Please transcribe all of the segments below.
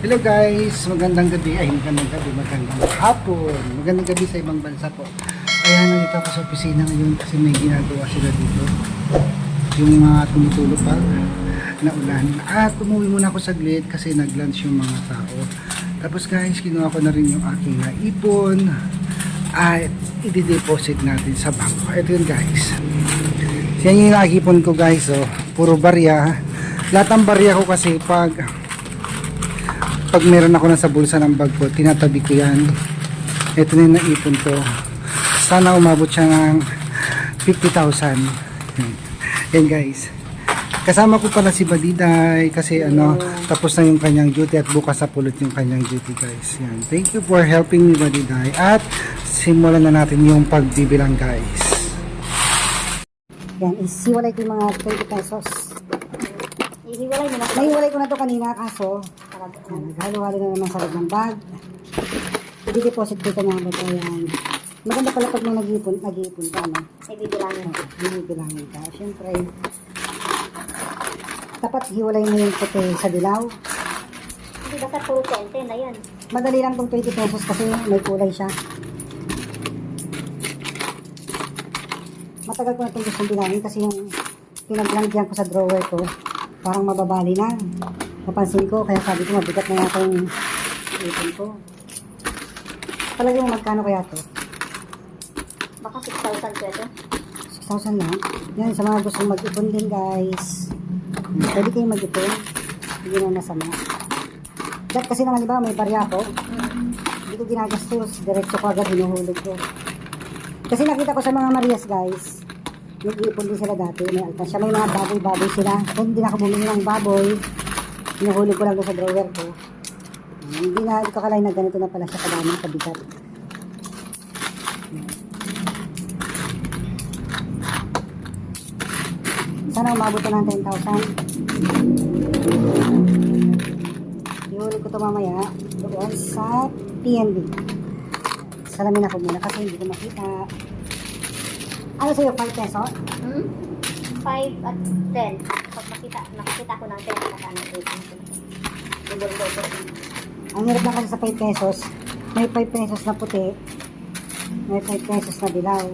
Hello guys, magandang gabi, magandang hapon, magandang gabi sa ibang bansa po. Kaya nandito ako sa opisina ngayon kasi may ginagawa sila dito. Yung tumutulog pa na ulan. At umuwi muna ako saglit kasi nag-lunch yung mga tao. Tapos guys, kinuha ko na rin yung aking naipon at i-deposit natin sa bangko. Ito yun guys. Yan yung nakipon ko guys, oh. Puro barya. Lahat ng barya ko kasi pag meron ako na sa bulsa ng bag ko, tinatabi ko yan. Ito na yung naipon ko. Sana umabot siya ng 50,000. Yan guys. Kasama ko pala si Badiday kasi tapos na yung kanyang duty at bukas sa pulot yung kanyang duty guys. Yan. Thank you for helping me Badiday at simulan na natin yung pagbibilang guys. Yan, isiwalay ko yung mga 20 pesos. Ihiwalay mo na. Nahiwalay ko na to kanina kaso naghalo-halo na naman sa loob ng bag. I-deposit ko ito mga bato. Yan. Maganda pala pag may nag-iipon ka, no? Ibibilangin. Binibilangin ka. Siyempre, dapat hiwalay mo yung puti sa dilaw. Hindi basta puro 10 na yan. Madali lang tong 20 pesos kasi may kulay siya. Matagal ko na itong gustong bilangin kasi yung pinaglanggihan ko sa drawer ko parang mababali na. Napansin ko, kaya sabi ko mabigat na yata yung ipon ko. Palagi mo magkano kaya to? Baka 6,000 peso. 6,000 lang. Yan, sa mga gustong mag-ipon din guys. Pwede kayong mag-ipon. Hindi na masama. Dahil kasi naman diba, may barya ako. Hindi ko ginagastos. Diretso ko agad hinuhulog ko. Kasi nakita ko sa mga Marias guys, nag-iipon din sila dati, may alkansya, may mga baboy-baboy sila. Kung hindi na ako bumili ng baboy, hinuhulog ko lang doon sa drawer ko. Hindi ko akalain na ganito na pala siya kadaming kabigat. Sana umabot na ng 10,000. Hinuhulog ko ito mamaya doon sa PNB. Salamin ako muna kasi hindi ko makita. Ano sa'yo, 5 peso? 5 at 10. Pag nakikita ko ng 10, saka ng 8. Ang hirap lang kasi sa 5 pesos, may 5 pesos na puti, may 5 pesos na dilaw.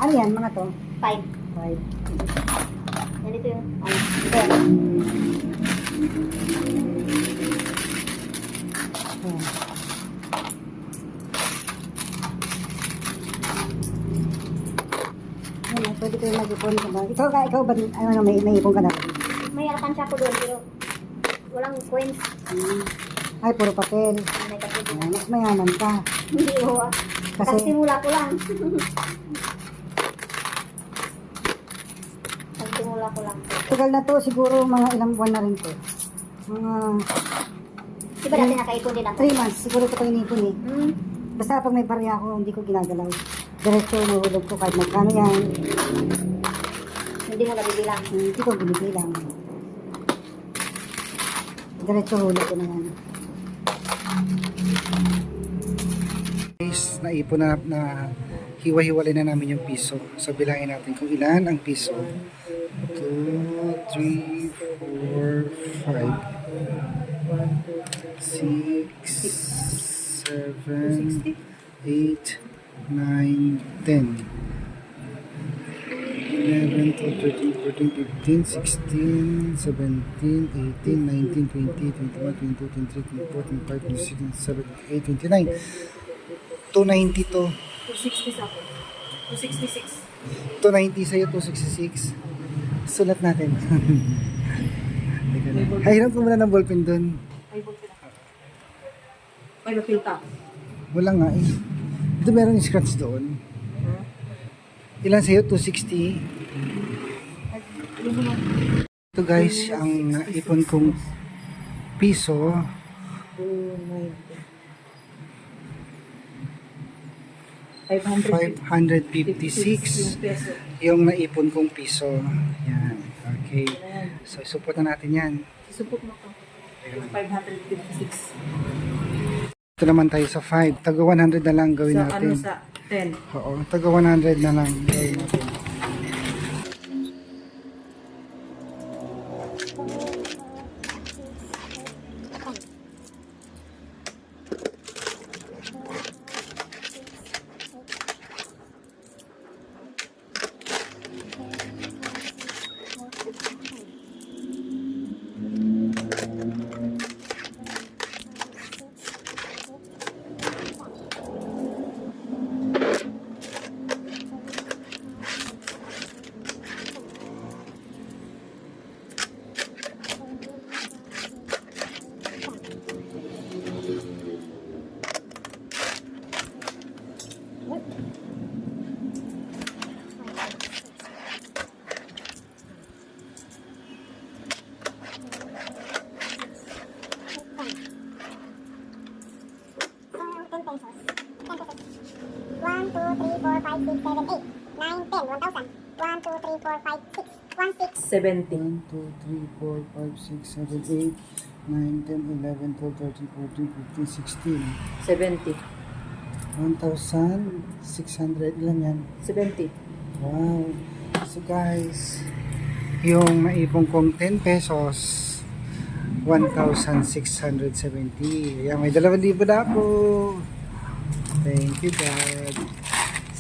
Ano yan, mga to? 5. 5. Ganito yung, 10. Ayan. Ayan, pwede kayo mag-ipon ka ba? Ikaw ba, may ipon ka na? May alkansya ko doon, pero walang coins. Ay, puro papel. May kapit. Ayan, mas mayaman ka. Hindi ko. Kasi- Kasi simula ko lang. Simula ko lang. Tagal na to, siguro mga ilang buwan na rin to. Mga Diba dati nakaipon din ako? 3 months, siguro ito ko inipon eh. Hmm. Basta pag may barya ako, hindi ko ginagalaw. Diretso mahulog ko kahit magkano yan. Hindi mo nabibilang. Hindi ko binibilang. Diretso hulog ko na yan. Guys, naipon na hiwa-hiwalay na namin yung piso. So bilangin natin kung ilan ang piso. 2, 3, 4, 5, 6, 7, 8, 9, 10, 11, 12, 13, 14, 15, 16, 17, 18, 19, 20, 21, 22, 23, 24, 25, 26, 27, 28, 29. 290 to. 260 sa ako. 266. 290 sa'yo, 266. Sulat natin. Hiram ko muna ng ballpen dun. Ay, bukit ako. Ay, bukit ka. Wala nga eh. Ito meron yung scratch doon. Ilan sa'yo? 260. Ito guys, ang naipon kong piso. 556 yung naipon kong piso. Yan. Okay. So, support na natin yan. Support mo ko. 556. Ito naman tayo sa 5. Taga 100 na lang gawin Sa natin. ano sa 10? Oo, taga 100 na lang gawin natin. 70. 1, 2, 3, 4, 5, 6, 7, 8, 9, 10, 11, 12, 13, 14, 15, 16. 70. 1,600. Ilan yan? 70. Wow. So guys, yung naipong kong 10 pesos, 1,670. Ayan, may 2,000 na po. Thank you, God.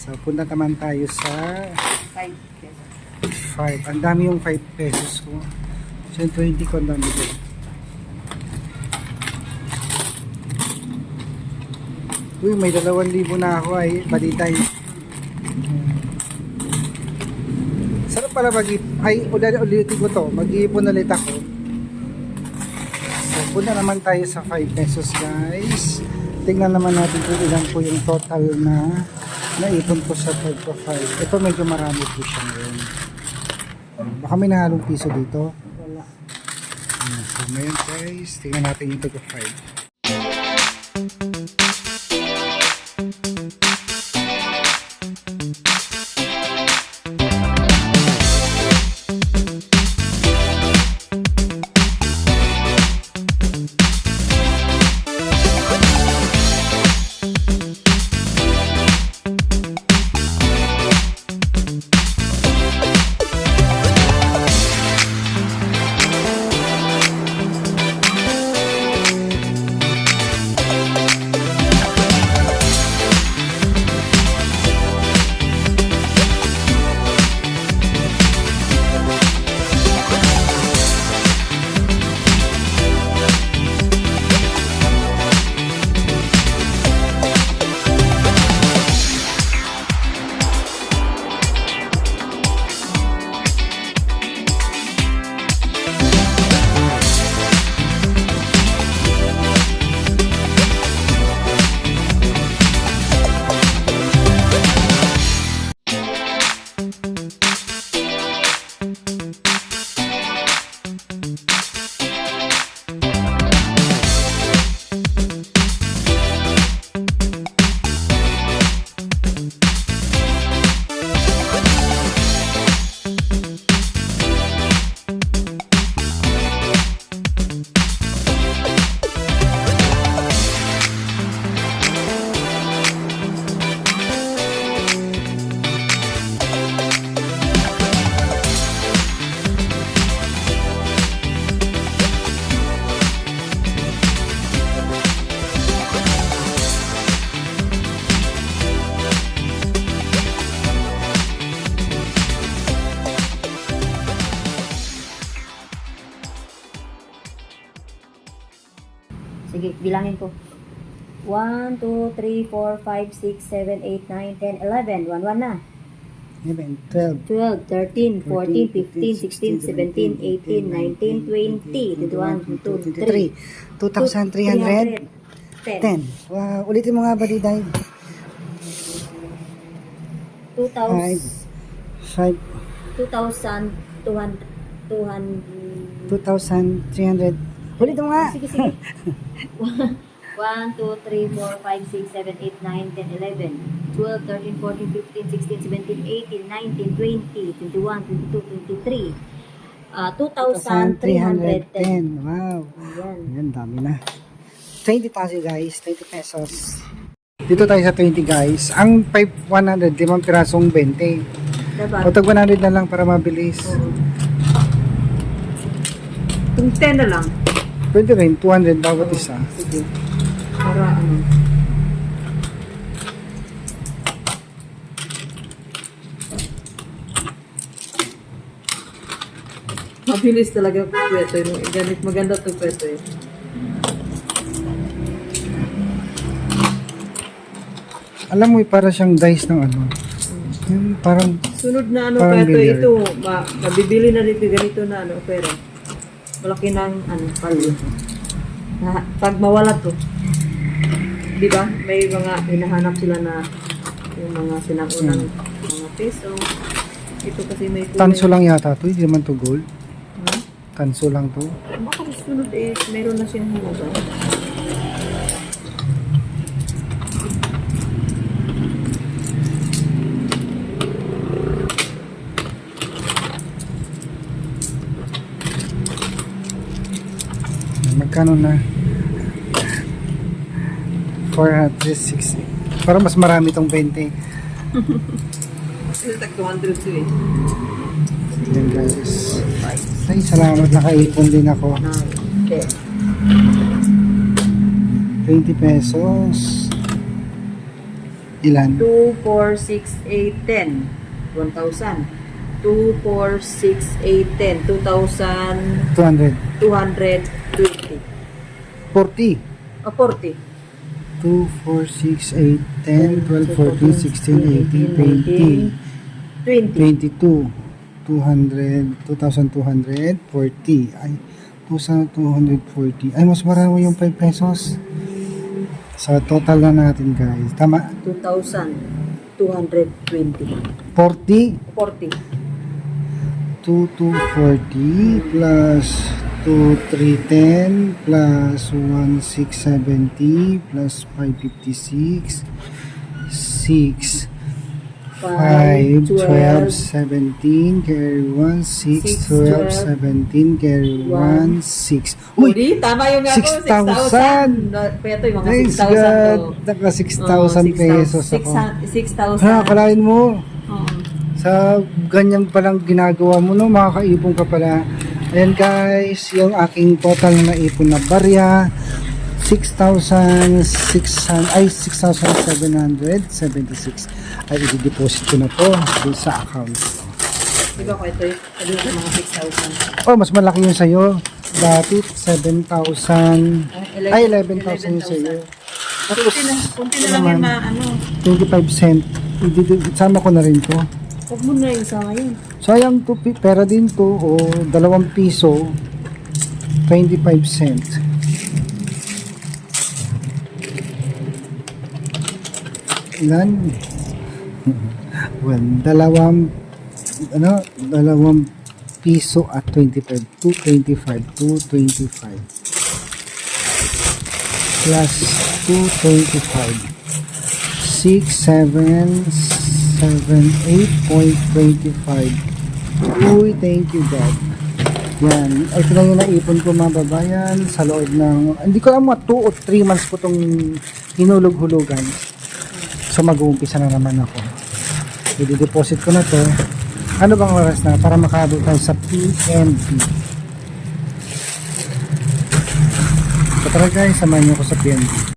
So, punta naman tayo sa 5 pesos. 5. Ang dami yung 5 pesos ko. So, yung 20 ko, ang dami ko. Uy, may 2,000 na ako ay baditay. Sarap pala ulitin ko to. Mag-iipon ulit ako. So, punta naman tayo sa 5 pesos, guys. Tingnan naman natin kung ilan po yung total na naipon ko sa 5 to 5. Ito medyo marami po siya ngayon. Baka may nahalong piso dito. Wala. So, ngayon guys, tingnan natin yung 5 to 5. Sige, bilangin ko. 1, 2, 3, 4, 5, 6, 7, 8, 9, 10, 11. 1 na. 12. 12, 13, 14, 15, 16, 17, 18, 19, 20, 21, 22, 23, 2,310. 10. Wow, ulitin mo nga ba, Diday? 2,000, 5, 2,200, 2,300. Ulitin mo nga. sige, sige. 1, 2, 3, 4, 5, 6, 7, 8, 9, 10, 11, 12, 13, 14, 15, 16, 17, 18, 19, 20, 21, 22, 23, 2,310. 2,310. Wow. Ayan. Ayan, dami na. 20 tayo guys, 20 pesos. Dito tayo sa 20 guys. Ang 100, 5 pirasong 20. Diba? O tag 100 na lang para mabilis. Oo. Kung 10 na lang. Pwede rin, 200 bawat isa. Sige. Para ano. Mabilis talaga po ito. Ganit maganda to po ito eh. Alam mo, para siyang dice ng ano. Yung parang, Sunod na ano Parang pa ito, billiard. ito, mabibili na dito ganito na ano, pero malaki ng ano, value. Pag mawala to, di ba? May mga hinahanap sila na yung mga sinaunang mga peso. Ito kasi may kulay. tanso lang yata to. Hindi naman to gold. Ha? Tanso lang to. Baka sunod eh, meron na siyang halaga. magkano na? 460. Parang mas marami tong 20. Kasi tag 200 to eh. Yan guys. Ay, salamat, nakaipon din ako. Okay. 20 pesos. Ilan? 2, 4, 6, 8, 10. 1,000. 2, 4, 6, 8, 10. 2,000. 200. 220. 40. 40. 2, 4, 6, 8, 10, 12, 14, 16, 18, 20, 22, 200, 2,240. Ay, 2,240. Ay, mas marami yung 5 pesos. So, total na natin guys. Tama? 2,220. 40. 40. 2,240 plus 2,310 plus 1,670 plus 556 6 5, 12, 17, carry 1, 6, 12, 17, carry 1, 6. Uy! Uy, tama yung ako, 6,000. 6,000. Pero ito yung mga Thanks 6,000 God! to. Naka 6,000 pesos ako. 6,000. Ha, kalain mo. Oo. Sa ganyan palang ginagawa mo, no? Makakaipon ka pala. Ayan guys, yung aking total na naipon na barya. 6,776 ay i-deposit ko na to dun sa account. Di ba ko ito yung mga 6,000? Oh, mas malaki yung sa'yo. Dati 7,000 ay 11,000 yung sa'yo. Tapos, Kunti na lang yung ano. 25 cent. Sama ko na rin to. Huwag mo na yung sama yun. Sayang to, pera din to. O, 2 piso, 25 cent. Ilan? Well, 2 piso at 25. 225. 225. Plus 225. 6, 7, 8.25. Uy, thank you God. Yan. Ito lang yung naipon ko mga babayan sa loob ng, hindi ko alam mga 2 o 3 months ko itong hinulog-hulugan. So mag-uumpisa na naman ako. I-deposit ko na to. Ano bang oras na para makaabot tayo sa PNB? So tara guys, samahan niyo ako sa PNB.